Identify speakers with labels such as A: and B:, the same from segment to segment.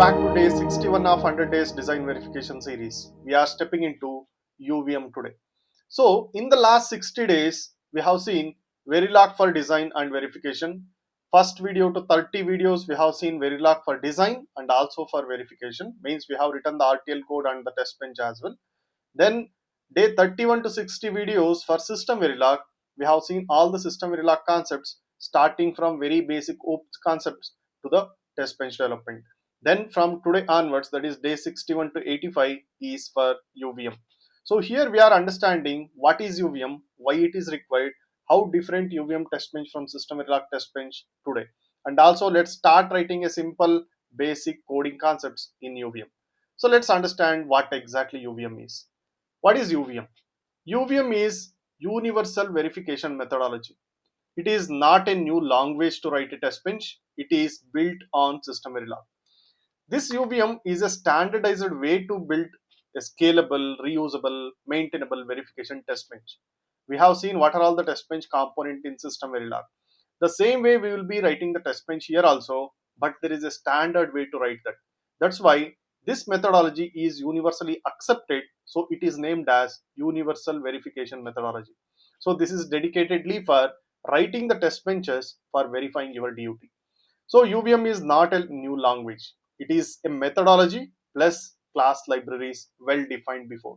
A: back to day 61 of 100 days design verification series. We are stepping into UVM today. So in the last 60 days, we have seen Verilog for design and verification. First video to 30 videos, we have seen Verilog for design and also for verification. Means we have written the RTL code and the test bench as well. Then day 31 to 60 videos for System Verilog, we have seen all the System Verilog concepts starting from very basic OPS concepts to the test bench development. Then from today onwards, that is day 61 to 85 is for UVM. So here we are understanding what is UVM, why it is required, how different UVM test bench from System Verilog test bench today. And also let's start writing a simple basic coding concepts in UVM. So let's understand what exactly UVM is. What is UVM? UVM is Universal Verification Methodology. It is not a new language to write a test bench. It is built on System Verilog. This UVM is a standardized way to build a scalable, reusable, maintainable verification test bench. We have seen what are all the test bench component in System Verilog. The same way we will be writing the test bench here also, but there is a standard way to write that. That's why this methodology is universally accepted, so it is named as Universal Verification Methodology. So this is dedicatedly for writing the test benches for verifying your DUT. So UVM is not a new language. It is a methodology plus class libraries well defined before.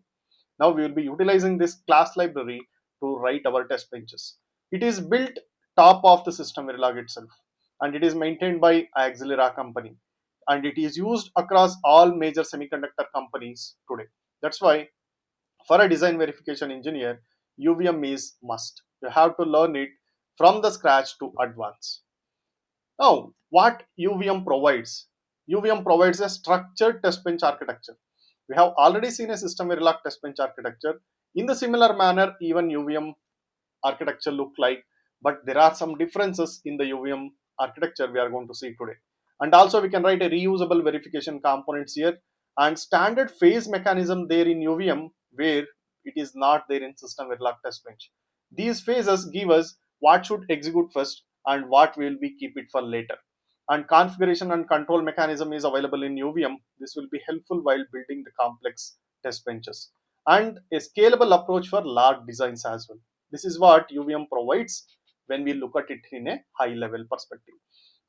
A: Now we will be utilizing this class library to write our test benches. It is built top of the System Verilog itself, and it is maintained by Axelera company, and it is used across all major semiconductor companies today. That's why for a design verification engineer, UVM is must. You have to learn it from the scratch to advance. Now, what UVM provides? UVM provides a structured test bench architecture. We have already seen a System Verilog test bench architecture. In the similar manner, even UVM architecture look like, but there are some differences in the UVM architecture we are going to see today. And also we can write a reusable verification components here and standard phase mechanism there in UVM where it is not there in System Verilog test bench. These phases give us what should execute first and what will be keep it for later. And configuration and control mechanism is available in UVM. This will be helpful while building the complex test benches. And a scalable approach for large designs as well. This is what UVM provides when we look at it in a high level perspective.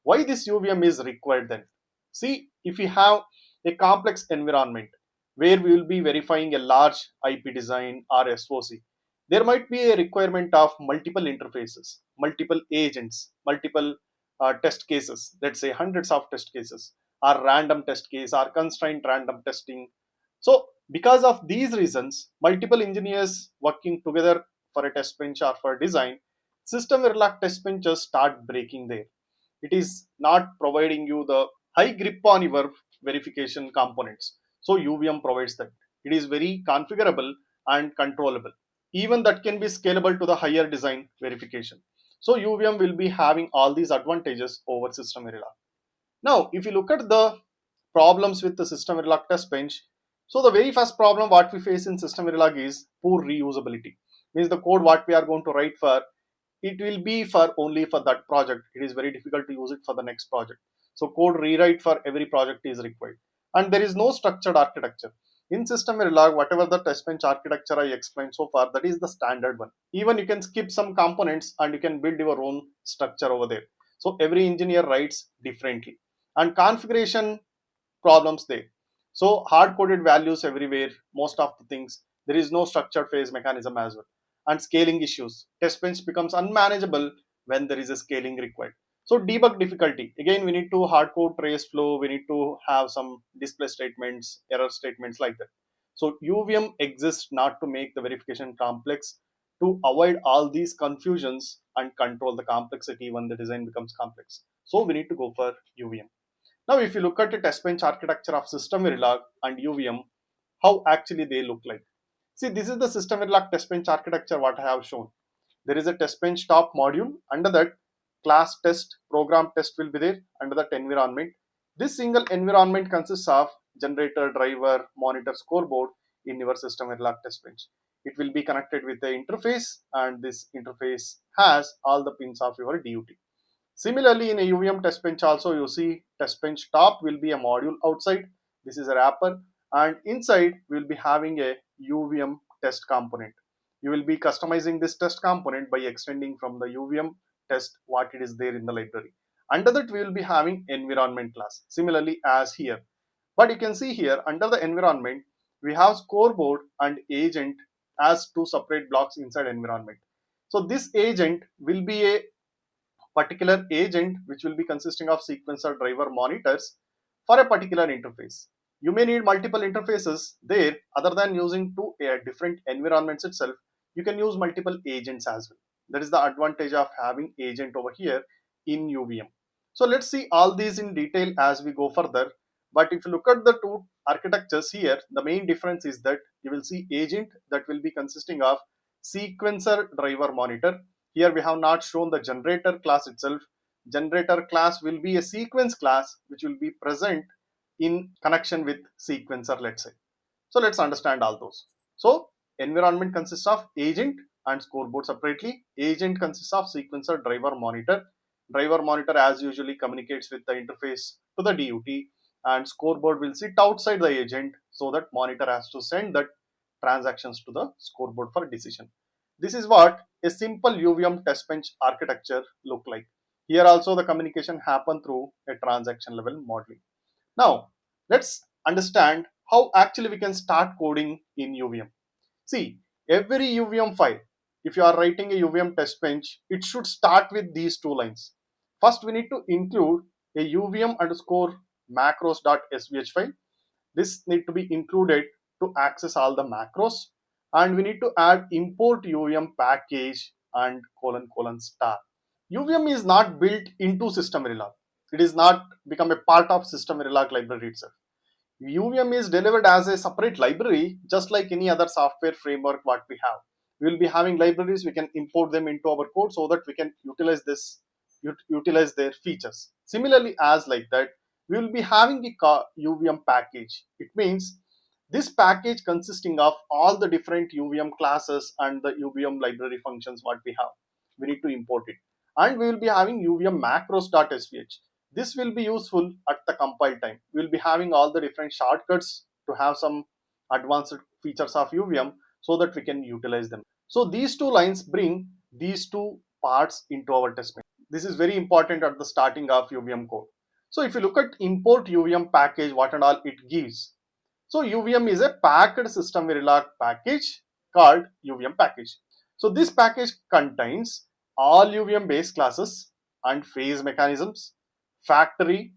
A: Why this UVM is required then? See, if we have a complex environment where we will be verifying a large IP design or SOC, there might be a requirement of multiple interfaces, multiple agents, multiple test cases, let's say hundreds of test cases, or random test case, or constrained random testing. So, because of these reasons, multiple engineers working together for a test bench or for design, System Verilog test benches start breaking there. It is not providing you the high grip on your verification components. So UVM provides that. It is very configurable and controllable. Even that can be scalable to the higher design verification. So UVM will be having all these advantages over System Verilog. Now, if you look at the problems with the System Verilog test bench, so the very first problem what we face in System Verilog is poor reusability. Means the code what we are going to write for, it will be for only for that project. It is very difficult to use it for the next project. So code rewrite for every project is required. And there is no structured architecture. In System Verilog, whatever the test bench architecture I explained so far, that is the standard one. Even you can skip some components and you can build your own structure over there. So every engineer writes differently. And configuration problems there. So hard coded values everywhere, most of the things. There is no structured phase mechanism as well. And scaling issues. Test bench becomes unmanageable when there is a scaling required. So debug difficulty. Again, we need to hard code trace flow. We need to have some display statements, error statements like that. So UVM exists not to make the verification complex, to avoid all these confusions and control the complexity when the design becomes complex. So we need to go for UVM. Now, if you look at the test bench architecture of System Verilog and UVM, how actually they look like. See, this is the System Verilog test bench architecture what I have shown. There is a test bench top module. Under that, class test, program test will be there under that environment. This single environment consists of generator, driver, monitor, scoreboard in your System Verilog test bench. It will be connected with the interface, and this interface has all the pins of your DUT. Similarly, in a UVM test bench also, you see test bench top will be a module outside. This is a wrapper, and inside we'll be having a UVM test component. You will be customizing this test component by extending from the UVM test what it is there in the library. Under that, we will be having environment class. Similarly, as here. But you can see here under the environment, we have scoreboard and agent as two separate blocks inside environment. So this agent will be a particular agent which will be consisting of sequencer driver monitors for a particular interface. You may need multiple interfaces there other than using two different environments itself. You can use multiple agents as well. That is the advantage of having agent over here in UVM. So let's see all these in detail as we go further. But if you look at the two architectures here, the main difference is that you will see agent that will be consisting of sequencer driver monitor. Here we have not shown the generator class itself. Generator class will be a sequence class which will be present in connection with sequencer, let's say. So let's understand all those. So environment consists of agent and scoreboard separately. Agent consists of sequencer driver monitor. Driver monitor as usually communicates with the interface to the DUT, and scoreboard will sit outside the agent so that monitor has to send that transactions to the scoreboard for decision. This is what a simple UVM test bench architecture look like. Here also the communication happen through a transaction level modeling. Now let's understand how actually we can start coding in UVM. See, every UVM file, if you are writing a UVM test bench, it should start with these two lines. First, we need to include a UVM underscore macros.svh file. This need to be included to access all the macros, and we need to add import UVM package and colon colon star. UVM is not built into System Verilog. It is not become a part of System Verilog library itself. UVM is delivered as a separate library, just like any other software framework what we have. We will be having libraries, we can import them into our code so that we can utilize their features. Similarly, as like that, we will be having a UVM package. It means this package consisting of all the different UVM classes and the UVM library functions what we have. We need to import it. And we will be having UVM macros.svh. This will be useful at the compile time. We will be having all the different shortcuts to have some advanced features of UVM so that we can utilize them. So these two lines bring these two parts into our test bench. This is very important at the starting of UVM code. So if you look at import UVM package, what and all it gives. So UVM is a packed System Verilog package called UVM package. So this package contains all UVM base classes and phase mechanisms, factory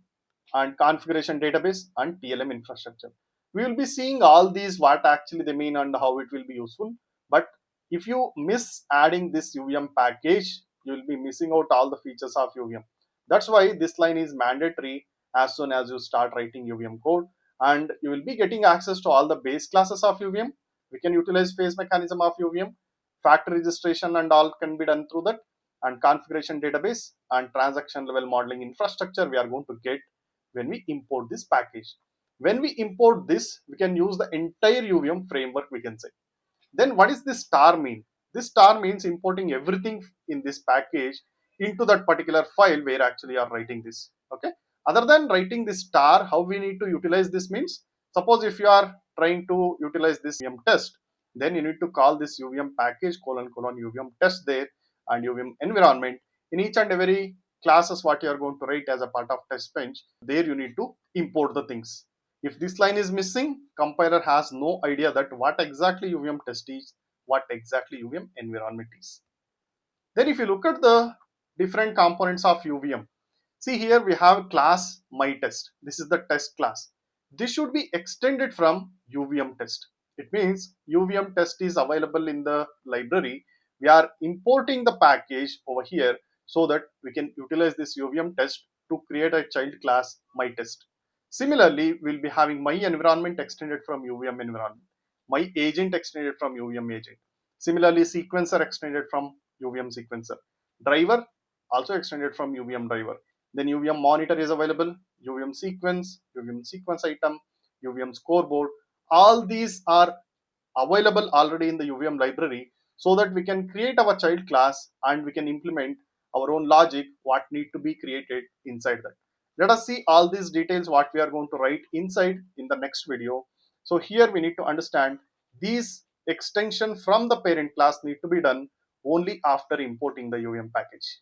A: and configuration database and TLM infrastructure. We will be seeing all these what actually they mean and how it will be useful. But if you miss adding this UVM package, you will be missing out all the features of UVM. That's why this line is mandatory as soon as you start writing UVM code, and you will be getting access to all the base classes of UVM. We can utilize phase mechanism of UVM, factory registration and all can be done through that, and configuration database and transaction level modeling infrastructure we are going to get when we import this package. When we import this, we can use the entire UVM framework, we can say. Then what is this star mean? This star means importing everything in this package into that particular file where actually you are writing this. Okay. Other than writing this star, how we need to utilize this means, suppose if you are trying to utilize this UVM test, then you need to call this UVM package colon colon UVM test there and UVM environment. In each and every classes what you are going to write as a part of test bench, there you need to import the things. If this line is missing, compiler has no idea that what exactly UVM test is, what exactly UVM environment is. Then if you look at the different components of UVM, see here we have class myTest. This is the test class. This should be extended from UVM test. It means UVM test is available in the library. We are importing the package over here so that we can utilize this UVM test to create a child class myTest. Similarly, we'll be having my environment extended from UVM environment, my agent extended from UVM agent. Similarly, sequencer extended from UVM sequencer. Driver also extended from UVM driver. Then UVM monitor is available, UVM sequence item, UVM scoreboard. All these are available already in the UVM library so that we can create our child class and we can implement our own logic, what need to be created inside that. Let us see all these details what we are going to write inside in the next video. So here we need to understand these extension from the parent class need to be done only after importing the UVM package.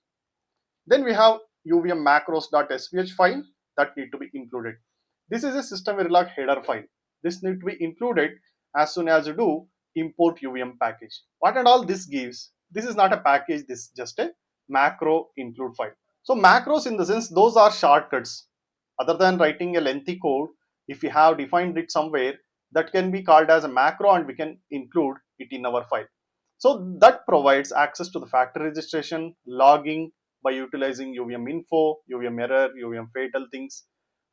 A: Then we have UVM macros.svh file that need to be included. This is a System Verilog header file. This need to be included as soon as you do import UVM package. What and all this gives? This is not a package, this is just a macro include file. So macros in the sense those are shortcuts. Other than writing a lengthy code, if we have defined it somewhere, that can be called as a macro and we can include it in our file. So that provides access to the factory registration, logging by utilizing UVM info, UVM error, UVM fatal things,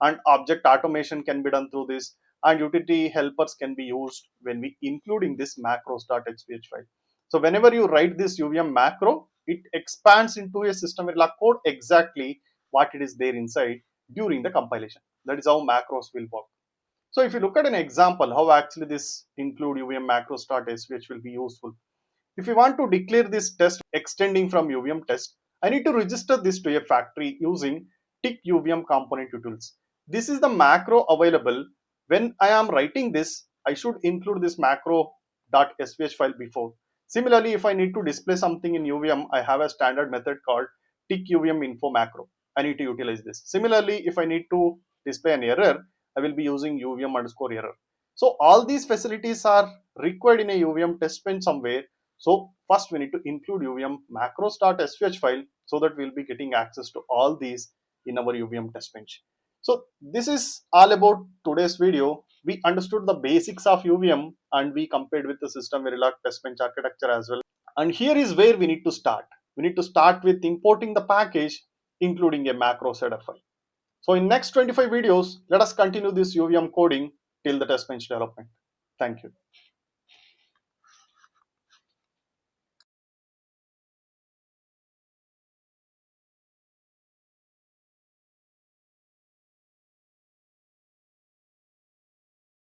A: and object automation can be done through this, and utility helpers can be used when we including this macros.hph file. So whenever you write this UVM macro, it expands into a system Verilog code exactly what it is there inside during the compilation. That is how macros will work. So if you look at an example how actually this include UVM macros.svh will be useful. If you want to declare this test extending from UVM test, I need to register this to a factory using tick UVM component utils. This is the macro available. When I am writing this, I should include this macro.svh file before. Similarly, if I need to display something in UVM, I have a standard method called tick UVM info macro. I need to utilize this. Similarly, if I need to display an error, I will be using UVM underscore error. So all these facilities are required in a UVM test bench somewhere. So first we need to include UVM macros.svh file so that we'll be getting access to all these in our UVM test bench. So this is all about today's video. We understood the basics of UVM and we compared with the System Verilog Testbench architecture as well. And here is where we need to start. We need to start with importing the package including a macros header file. So in next 25 videos, let us continue this UVM coding till the test bench development. Thank you.